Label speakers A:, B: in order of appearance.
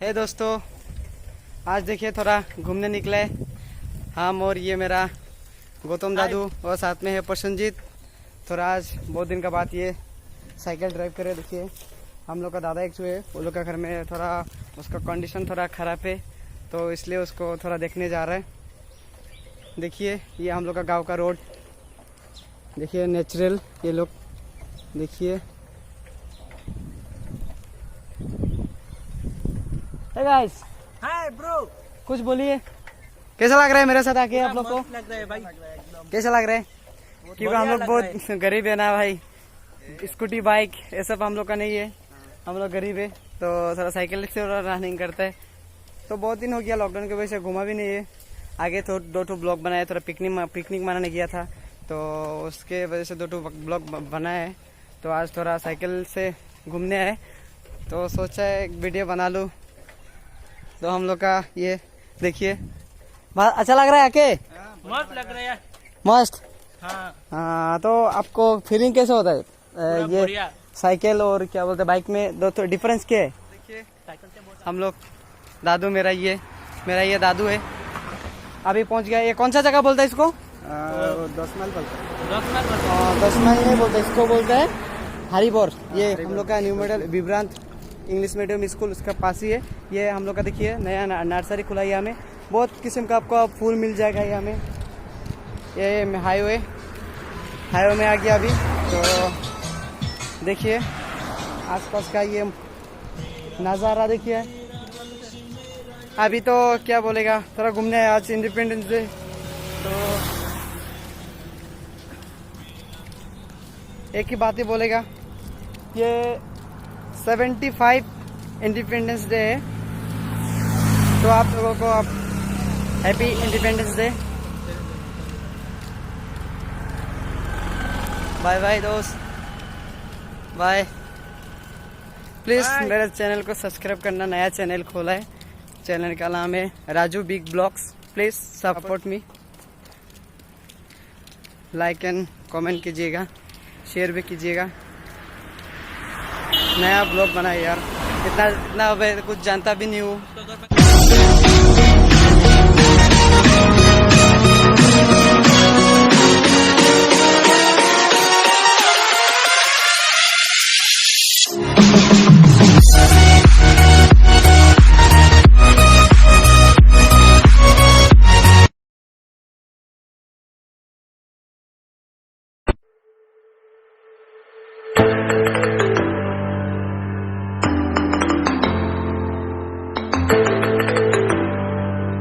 A: हे दोस्तों, आज देखिए थोड़ा घूमने निकले हम और ये मेरा गौतम दादू और साथ में है प्रसन्नजीत। थोड़ा आज बहुत दिन का बात ये साइकिल ड्राइव करे। देखिए हम लोग का दादा एक है, वो लोग का घर में थोड़ा उसका कंडीशन थोड़ा ख़राब है, तो इसलिए उसको थोड़ा देखने जा रहा है। देखिए ये हम लोग का गांव का रोड, देखिए नेचुरल, ये लोग देखिए। हे गाइस,
B: हाय ब्रो,
A: कुछ बोलिए, कैसा लग रहा है मेरे साथ आके आप लोग को?
B: लग रहा है भाई,
A: कैसा लग रहा है? क्योंकि हम लोग बहुत गरीब है ना भाई, स्कूटी बाइक ये सब हम लोग का नहीं है, हम लोग गरीब है, तो थोड़ा साइकिल से रनिंग करता है। तो बहुत दिन हो गया लॉकडाउन की वजह से घूमा भी नहीं है। आगे तो 2 ब्लॉग बनाया, थोड़ा पिकनिक मनाने गया था, तो उसके वजह से 2 ब्लॉग बनाए हैं। तो आज थोड़ा साइकिल से घूमने आए, तो सोचा है एक वीडियो बना लूँ। तो हम लोग का ये देखिए, अच्छा लग रहा है आके?
B: मस्त लग रहा है।
A: मस्त।
B: हाँ,
A: तो आपको फीलिंग कैसे होता है ये
B: बढ़िया।
A: साइकिल और क्या बोलते हैं बाइक में, दो तो डिफरेंस क्या है?
B: देखिए साइकिल से बहुत
A: हम लोग दादू, मेरा ये दादू है, अभी पहुंच गया। ये कौन सा जगह बोलता है इसको? 10 माइल बोलता है। 10 माइल नहीं बोलते, इसको बोलता है हरिबोर। ये हम लोग का new model Vibhrant English medium school, उसका पास ही है। ये हम लोग का देखिए नया नर्सरी खुला है यहाँ में, बहुत किस्म का आपको फूल मिल जाएगा यहाँ में। ये हाईवे में आ गया अभी, तो देखिए आसपास का ये नज़ारा देखिए। अभी तो क्या बोलेगा, थोड़ा घूमने आए, आज इंडिपेंडेंस डे, तो एक ही बात ही बोलेगा, ये 75 इंडिपेंडेंस डे है। तो आप लोगों को आप happy independence day. Bye bye दोस्त, बाय। प्लीज़ मेरे चैनल को सब्सक्राइब करना, नया चैनल खोला है, चैनल का नाम है Raju big blogs. Please support me, like and comment कीजिएगा, शेयर भी कीजिएगा। नया ब्लॉग बनाए यार, इतना कुछ जानता भी नहीं हूँ।